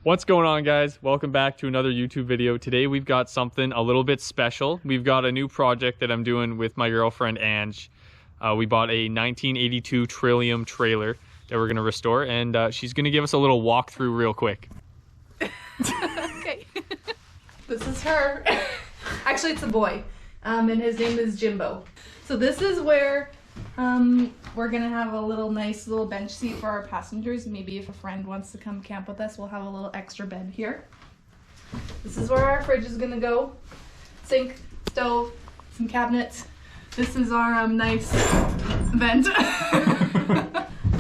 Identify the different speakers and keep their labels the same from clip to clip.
Speaker 1: What's going on, guys? Welcome back to another YouTube video. Today we've got something a little bit special. We've got a new project that I'm doing with my girlfriend Ange. We bought a 1982 TRILLIUM trailer that we're gonna restore, and she's gonna give us a little walkthrough real quick.
Speaker 2: Okay. This is her. Actually, it's a boy, and his name is Jimbo. So this is where we're gonna have a nice little bench seat for our passengers. Maybe if a friend wants to come camp with us, we'll have a little extra bed here. This is where our fridge is gonna go. Sink, stove, some cabinets. This is our nice vent.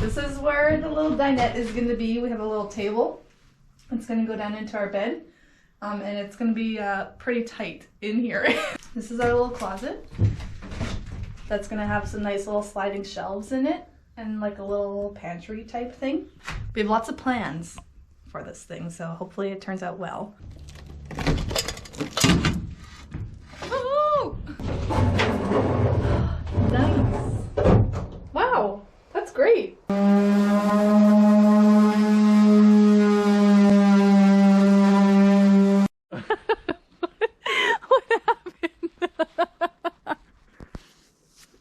Speaker 2: This is where the little dinette is gonna be. We have a little table. It's gonna go down into our bed, and it's gonna be pretty tight in here. This is our little closet. That's gonna have some nice little sliding shelves in it and like a little pantry type thing. We have lots of plans for this thing, so hopefully it turns out well. Oh! Nice. Wow, that's great.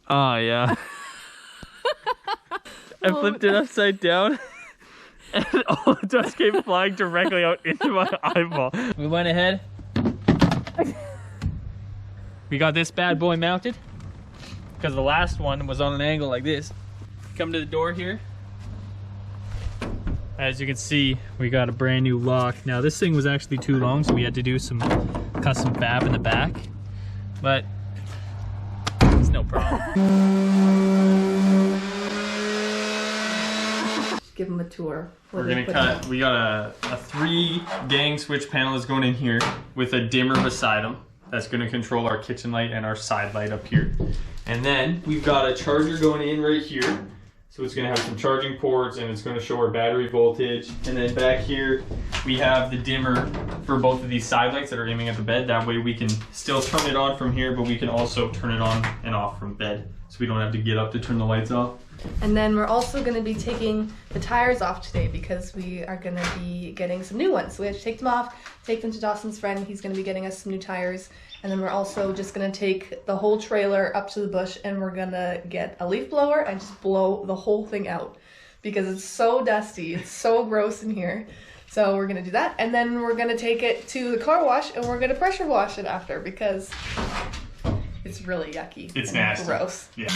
Speaker 1: Oh, yeah. I flipped it upside down and all the dust came flying directly out into my eyeball. We went ahead. We got this bad boy mounted because the last one was on an angle like this. Come to the door here. As you can see, we got a brand new lock. Now this thing was actually too long, so we had to do some custom fab in the back, but it's no problem.
Speaker 2: Give them a tour.
Speaker 1: We're gonna cut, we got a 3 gang switch panel that's going in here with a dimmer beside them. That's gonna control our kitchen light and our side light up here. And then we've got a charger going in right here. So it's gonna have some charging ports and it's gonna show our battery voltage. And then back here, we have the dimmer for both of these side lights that are aiming at the bed. That way we can still turn it on from here, but we can also turn it on and off from bed. So we don't have to get up to turn the lights off.
Speaker 2: And then we're also going to be taking the tires off today because we are going to be getting some new ones. So we have to take them off, take them to Dawson's friend. He's going to be getting us some new tires. And then we're also just going to take the whole trailer up to the bush and we're going to get a leaf blower and just blow the whole thing out because it's so dusty. It's so gross in here. So we're going to do that. And then we're going to take it to the car wash and we're going to pressure wash it after because it's really yucky.
Speaker 1: It's nasty.
Speaker 2: Gross.
Speaker 1: Yeah.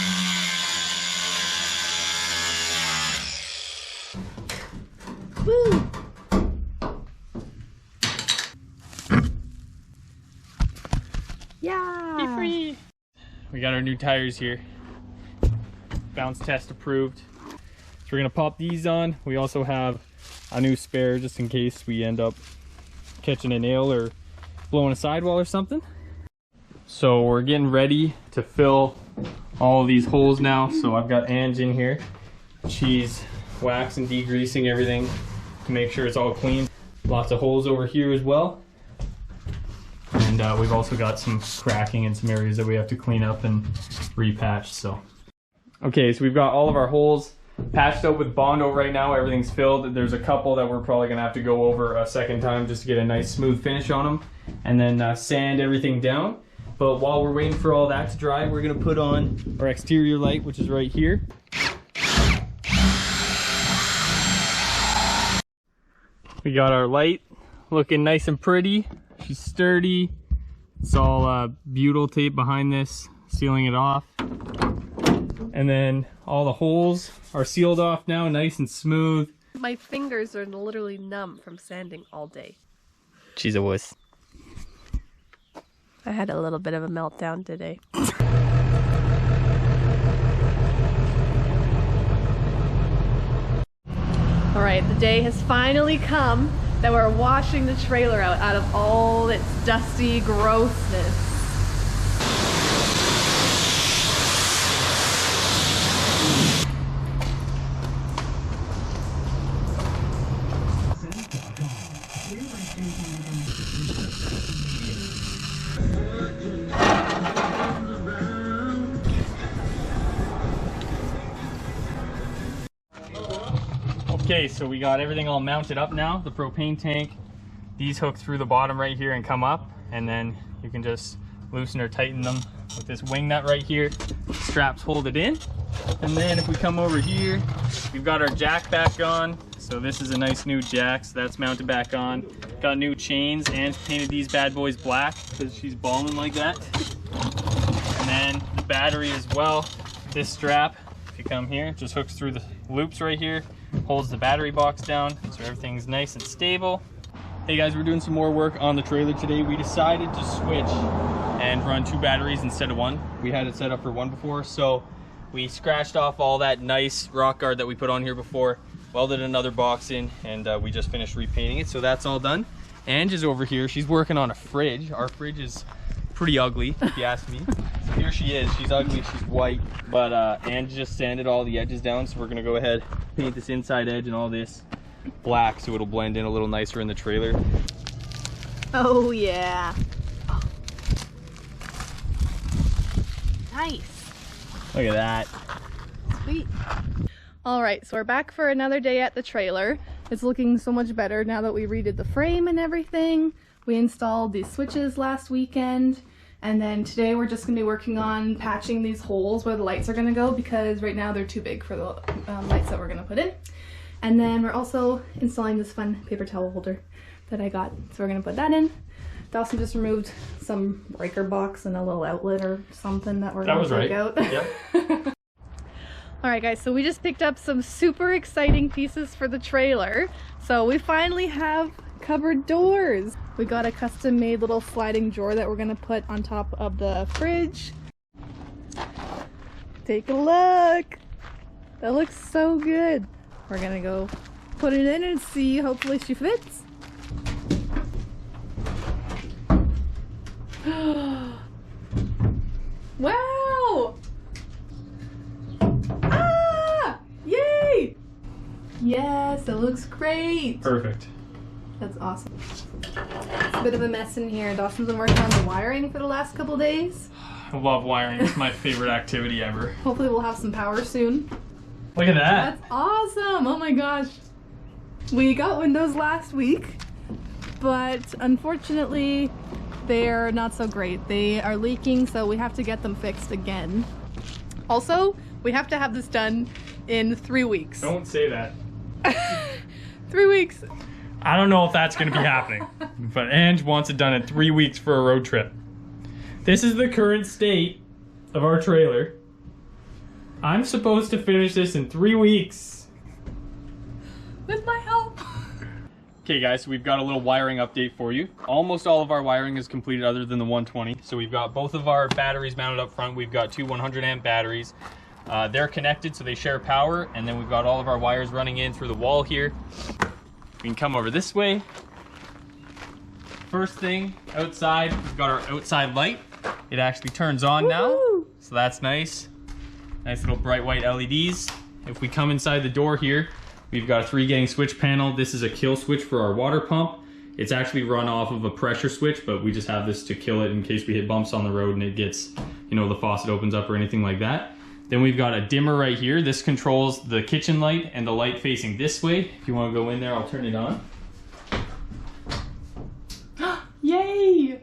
Speaker 2: Woo! Yeah!
Speaker 1: Be free! We got our new tires here. Bounce test approved. So we're gonna pop these on. We also have a new spare just in case we end up catching a nail or blowing a sidewall or something. So we're getting ready to fill all of these holes now. So I've got Ange in here. She's waxing, degreasing everything to make sure it's all clean. Lots of holes over here as well. And we've also got some cracking in some areas that we have to clean up and repatch. So, okay, so we've got all of our holes patched up with Bondo right now. Everything's filled. There's a couple that we're probably gonna have to go over a second time just to get a nice smooth finish on them, and then sand everything down. But while we're waiting for all that to dry, we're gonna put on our exterior light, which is right here. We got our light looking nice and pretty. She's sturdy. It's all butyl tape behind this, sealing it off. And then all the holes are sealed off now, nice and smooth.
Speaker 3: My fingers are literally numb from sanding all day.
Speaker 1: She's a wuss.
Speaker 3: I had a little bit of a meltdown today. All right, the day has finally come that we're washing the trailer out of all its dusty grossness.
Speaker 1: Okay, Okay, so we got everything all mounted up now. The propane tank, these hook through the bottom right here and come up, and then you can just loosen or tighten them with this wing nut right here. Straps hold it in. And then if we come over here, we've got our jack back on. So this is a nice new jack, so that's mounted back on. Got new chains and painted these bad boys black because she's balling like that. And then the battery as well. This strap, if you come here, just hooks through the loops right here, holds the battery box down, so everything's nice and stable. Hey guys, we're doing some more work on the trailer today. We decided to switch and run 2 batteries instead of 1. We had it set up for 1 before, so we scratched off all that nice rock guard that we put on here before, welded another box in, and we just finished repainting it, so that's all done. Ange is over here. She's working on a fridge. Our fridge is pretty ugly, if you ask me. So here she is. She's ugly, she's white, but Ange just sanded all the edges down, so we're gonna go ahead, paint this inside edge and all this black so it'll blend in a little nicer in the trailer.
Speaker 3: Oh yeah. Nice.
Speaker 1: Look at that.
Speaker 3: Sweet. All right, so we're back for another day at the trailer. It's looking so much better now that we redid the frame and everything. We installed these switches last weekend, and then today we're just gonna be working on patching these holes where the lights are gonna go, because right now they're too big for the lights that we're gonna put in. And then we're also installing this fun paper towel holder that I got, so we're gonna put that in. Dawson just removed some breaker box and a little outlet or something that we're gonna take out.
Speaker 1: Yep.
Speaker 3: All right guys, so we just picked up some super exciting pieces for the trailer. So we finally have cupboard doors. We got a custom made little sliding drawer that we're gonna put on top of the fridge. Take a look. That looks so good. We're gonna go put it in and see, hopefully she fits. Wow! Ah! Yay! Yes, it looks great.
Speaker 1: Perfect.
Speaker 3: That's awesome. It's a bit of a mess in here. Dawson's been working on the wiring for the last couple days.
Speaker 1: I love wiring. It's my favorite activity ever.
Speaker 3: Hopefully we'll have some power soon.
Speaker 1: Look at that.
Speaker 3: That's awesome! Oh my gosh. We got windows last week, but unfortunately they're not so great. They are leaking, so we have to get them fixed again. Also, we have to have this done in 3 weeks.
Speaker 1: Don't say that.
Speaker 3: 3 weeks.
Speaker 1: I don't know if that's going to be happening, but Ange wants it done in 3 weeks for a road trip. This is the current state of our trailer. I'm supposed to finish this in 3 weeks.
Speaker 3: With my help.
Speaker 1: Okay guys, so we've got a little wiring update for you. Almost all of our wiring is completed other than the 120. So we've got both of our batteries mounted up front. We've got 2 100 amp batteries. They're connected, so they share power. And then we've got all of our wires running in through the wall here. We can come over this way. First thing, outside, we've got our outside light. It actually turns on now, so that's nice. Nice little bright white LEDs. If we come inside the door here, we've got a 3-gang switch panel. This is a kill switch for our water pump. It's actually run off of a pressure switch, but we just have this to kill it in case we hit bumps on the road and it gets, you know, the faucet opens up or anything like that. Then we've got a dimmer right here. This controls the kitchen light and the light facing this way. If you want to go in there, I'll turn it on.
Speaker 3: Yay!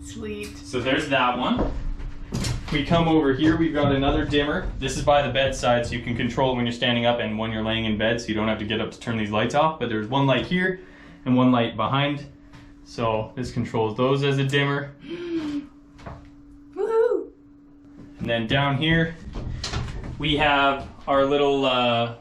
Speaker 3: Sweet.
Speaker 1: So there's that one. We come over here, we've got another dimmer. This is by the bedside, so you can control it when you're standing up and when you're laying in bed, so you don't have to get up to turn these lights off. But there's one light here and one light behind. So this controls those as a dimmer.
Speaker 3: Woohoo!
Speaker 1: And then down here, we have our little, I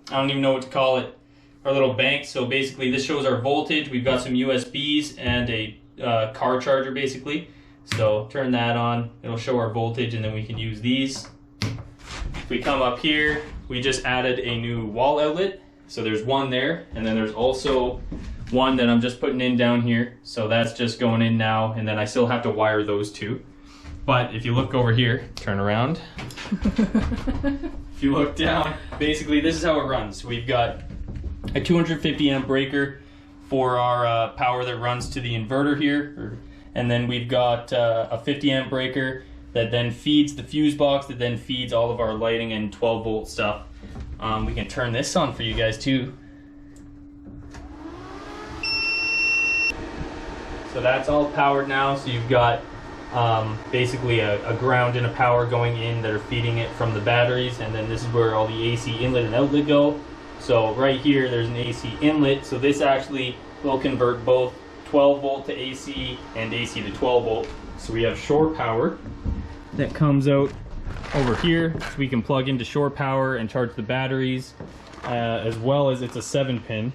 Speaker 1: don't even know what to call it, our little bank. So basically this shows our voltage. We've got some USBs and a car charger basically. So turn that on, it'll show our voltage, and then we can use these. If we come up here, we just added a new wall outlet. So there's one there, and then there's also one that I'm just putting in down here. So that's just going in now, and then I still have to wire those two. But if you look over here, turn around. If you look down, basically this is how it runs. We've got a 250 amp breaker for our power that runs to the inverter here. And then we've got a 50 amp breaker that then feeds the fuse box, that then feeds all of our lighting and 12-volt stuff. We can turn this on for you guys too. So that's all powered now. So you've got basically a ground and a power going in that are feeding it from the batteries, and then this is where all the AC inlet and outlet go. So right here there's an AC inlet, so this actually will convert both 12 volt to AC and AC to 12 volt. So we have shore power that comes out over here, so we can plug into shore power and charge the batteries, as well as it's a 7-pin.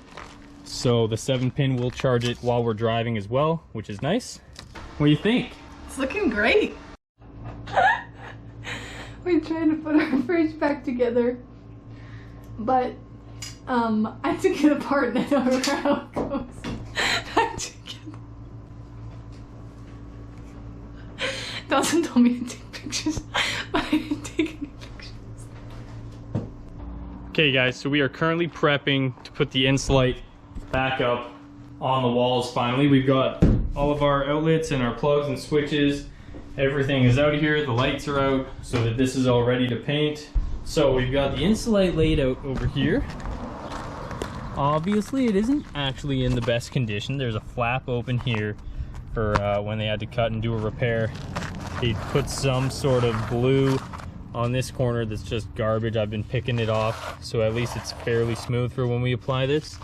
Speaker 1: So the 7-pin will charge it while we're driving as well, which is nice. What do you think?
Speaker 3: It's looking great. We're trying to put our fridge back together, but I took it apart and I don't remember how it goes back together. Dawson told me to take pictures, but I didn't take any pictures.
Speaker 1: Okay guys, so we are currently prepping to put the Insulite back up on the walls finally. We've got all of our outlets and our plugs and switches. Everything is out of here, the lights are out, so that this is all ready to paint. So we've got the Insulite laid out over here. Obviously it isn't actually in the best condition. There's a flap open here for when they had to cut and do a repair. They put some sort of glue on this corner that's just garbage. I've been picking it off, so at least it's fairly smooth for when we apply this.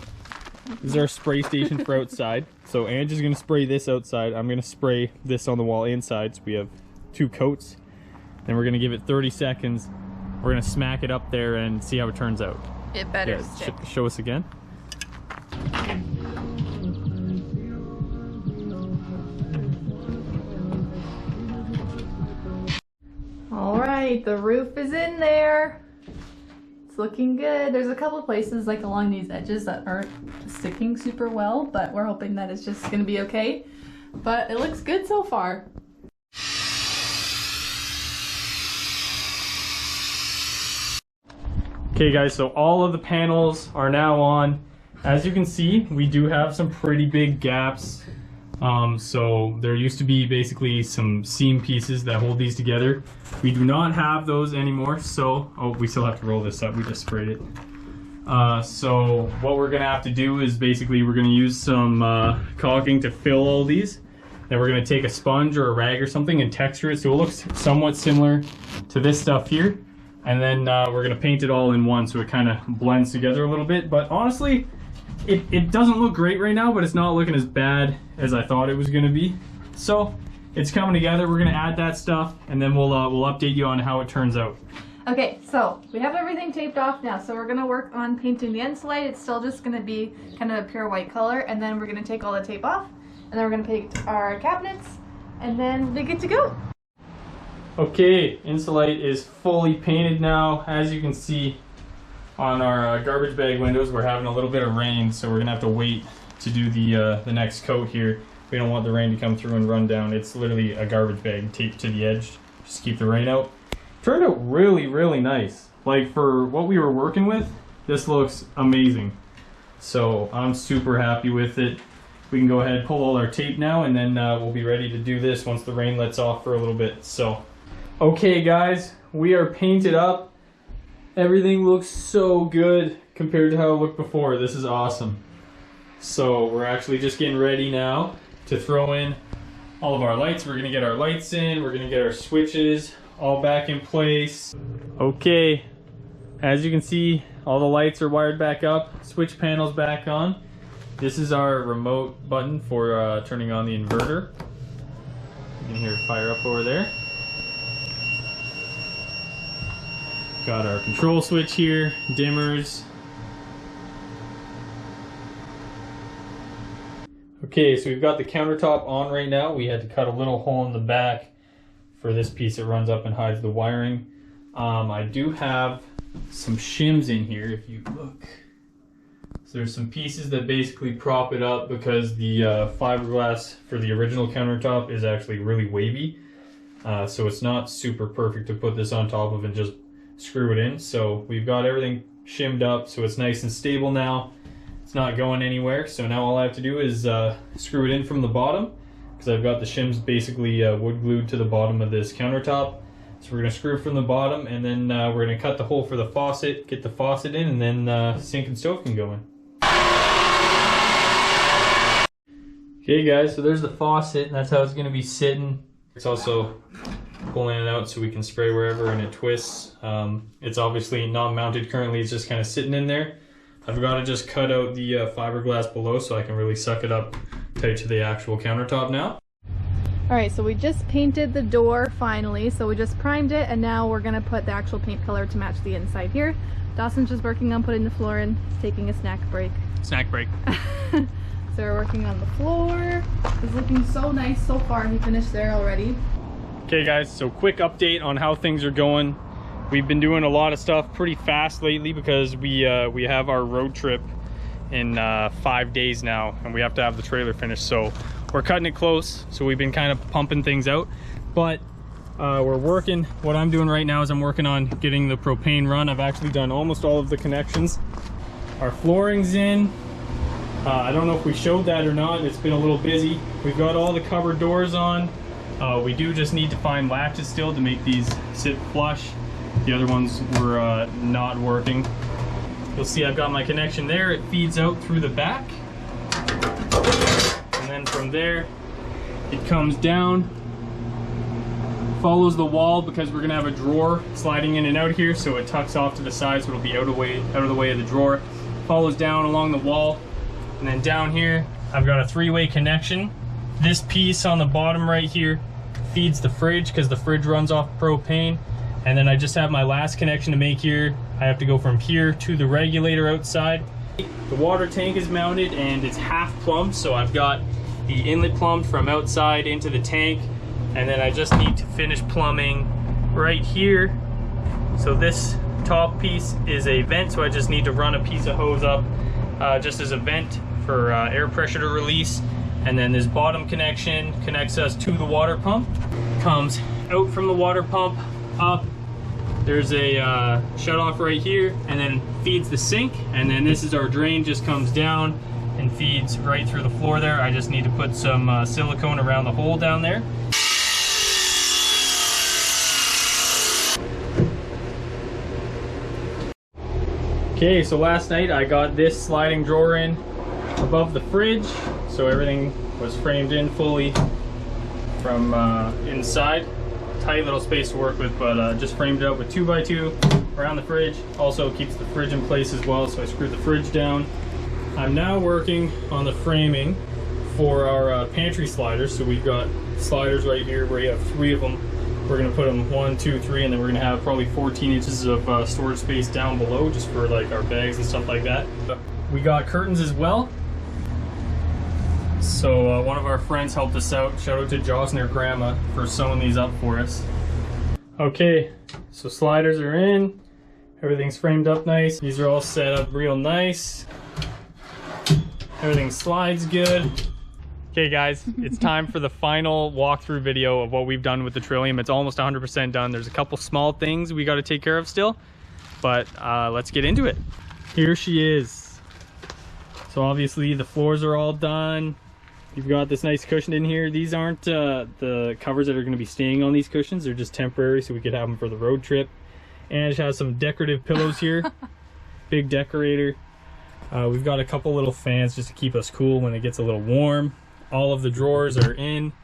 Speaker 1: This is our spray station for outside. So Angie's gonna spray this outside. I'm gonna spray this on the wall inside. So we have 2 coats. Then we're gonna give it 30 seconds. We're gonna smack it up there and see how it turns out.
Speaker 3: It better
Speaker 1: Yeah,
Speaker 3: stick.
Speaker 1: show us again.
Speaker 3: All right, the roof is in there. It's looking good. There's a couple of places like along these edges that aren't sticking super well, but we're hoping that it's just gonna be okay. But it looks good so far.
Speaker 1: Okay guys, so all of the panels are now on. As you can see, we do have some pretty big gaps. So there used to be basically some seam pieces that hold these together. We do not have those anymore, so, oh, we still have to roll this up, we just sprayed it. So what we're gonna have to do is basically we're gonna use some caulking to fill all these. Then we're gonna take a sponge or a rag or something and texture it so it looks somewhat similar to this stuff here. And then we're gonna paint it all in one so it kind of blends together a little bit. But honestly, it doesn't look great right now, but it's not looking as bad as I thought it was gonna be. So it's coming together. We're gonna add that stuff and then we'll update you on how it turns out.
Speaker 3: Okay, so we have everything taped off now, so we're gonna work on painting the Insulite. It's still just gonna be kind of a pure white color, and then we're gonna take all the tape off, and then we're gonna paint our cabinets, and then we're good to go.
Speaker 1: Okay, Insulite is fully painted now. As you can see on our garbage bag windows, we're having a little bit of rain, so we're gonna have to wait to do the next coat here. We don't want the rain to come through and run down. It's literally a garbage bag taped to the edge, just to keep the rain out. Turned out really, really nice. Like for what we were working with, this looks amazing. So I'm super happy with it. We can go ahead and pull all our tape now, and then we'll be ready to do this once the rain lets off for a little bit. So, okay guys, we are painted up. Everything looks so good compared to how it looked before. This is awesome. So we're actually just getting ready now to throw in all of our lights. We're gonna get our lights in, we're gonna get our switches all back in place. Okay, as you can see, all the lights are wired back up, switch panels back on. This is our remote button for turning on the inverter. You can hear it fire up over there. Got our control switch here, dimmers. Okay, so we've got the countertop on right now. We had to cut a little hole in the back for this piece that runs up and hides the wiring. I do have some shims in here if you look. So there's some pieces that basically prop it up because the fiberglass for the original countertop is actually really wavy. So it's not super perfect to put this on top of and just screw it in. So we've got everything shimmed up so it's nice and stable now. It's not going anywhere. So now all I have to do is screw it in from the bottom, because I've got the shims basically wood glued to the bottom of this countertop. So we're going to screw from the bottom, and then we're going to cut the hole for the faucet, get the faucet in, and then sink and stove can go in. Okay guys, so there's the faucet, and that's how it's going to be sitting. It's also pulling it out so we can spray wherever, and it twists. It's obviously not mounted currently, it's just kind of sitting in there. I've got to just cut out the fiberglass below so I can really suck it up tight to the actual countertop now.
Speaker 3: Alright, so we just painted the door finally, so we just primed it, and now we're going to put the actual paint color to match the inside here. Dawson's just working on putting the floor in, taking a snack break.
Speaker 1: Snack break.
Speaker 3: So we're working on the floor. It's looking so nice so far. He finished there already.
Speaker 1: Okay guys, so quick update on how things are going. We've been doing a lot of stuff pretty fast lately because we have our road trip in 5 days now, and we have to have the trailer finished, so we're cutting it close. So we've been kind of pumping things out, but we're working. What I'm doing right now is I'm working on getting the propane run. I've actually done almost all of the connections. Our flooring's in. I don't know if we showed that or not. It's been a little busy. We've got all the cupboard doors on. We do just need to find latches still to make these sit flush. The other ones were not working. You'll see I've got my connection there. It feeds out through the back. And then from there, it comes down, follows the wall because we're gonna have a drawer sliding in and out here, so it tucks off to the side, so it'll be out of the way of the drawer. Follows down along the wall. And then down here, I've got a three-way connection. This piece on the bottom right here feeds the fridge because the fridge runs off propane. And then I just have my last connection to make here. I have to go from here to the regulator outside. The water tank is mounted and it's half plumbed, so I've got the inlet plumbed from outside into the tank. And then I just need to finish plumbing right here. So this top piece is a vent, so I just need to run a piece of hose up just as a vent for air pressure to release. And then this bottom connection connects us to the water pump. Comes out from the water pump up. There's a shut off right here, and then feeds the sink. And then this is our drain, just comes down and feeds right through the floor there. I just need to put some silicone around the hole down there. Okay, so last night I got this sliding drawer in above the fridge, so everything was framed in fully from inside. Tight little space to work with, but just framed it out with 2x2 around the fridge. Also keeps the fridge in place as well, so I screwed the fridge down. I'm now working on the framing for our pantry sliders. So we've got sliders right here where you have 3 of them. We're gonna put them 1, 2, 3, and then we're gonna have probably 14 inches of storage space down below just for like our bags and stuff like that. We got curtains as well. So one of our friends helped us out. Shout out to Joss and her grandma for sewing these up for us. Okay, so sliders are in. Everything's framed up nice. These are all set up real nice. Everything slides good. Okay guys, it's time for the final walkthrough video of what we've done with the TRILLIUM. It's almost 100% done. There's a couple small things we got to take care of still, but let's get into it. Here she is. So obviously the floors are all done. You've got this nice cushion in here. These aren't the covers that are going to be staying on these cushions. They're just temporary, so we could have them for the road trip. And it has some decorative pillows here. Big decorator. We've got a couple little fans just to keep us cool when it gets a little warm. All of the drawers are in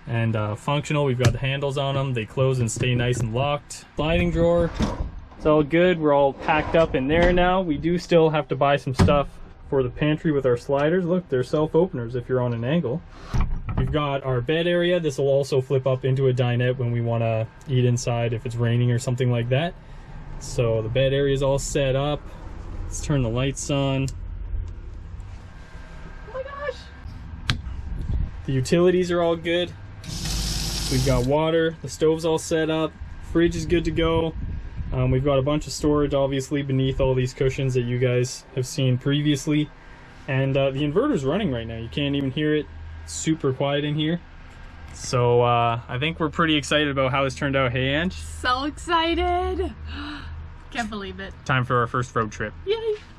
Speaker 1: and functional. We've got the handles on them. They close and stay nice and locked. Sliding drawer. It's all good. We're all packed up in there now. We do still have to buy some stuff for the pantry with our sliders. Look, they're self-openers if you're on an angle. We've got our bed area. This will also flip up into a dinette when we want to eat inside if it's raining or something like that. So the bed area is all set up. Let's turn the lights on.
Speaker 3: Oh my gosh!
Speaker 1: The utilities are all good. We've got water. The stove's all set up. Fridge is good to go. We've got a bunch of storage obviously beneath all these cushions that you guys have seen previously. And the inverter's running right now. You can't even hear it. It's super quiet in here. So I think we're pretty excited about how this turned out. Hey Ange?
Speaker 3: So excited! Can't believe it.
Speaker 1: Time for our first road trip.
Speaker 3: Yay!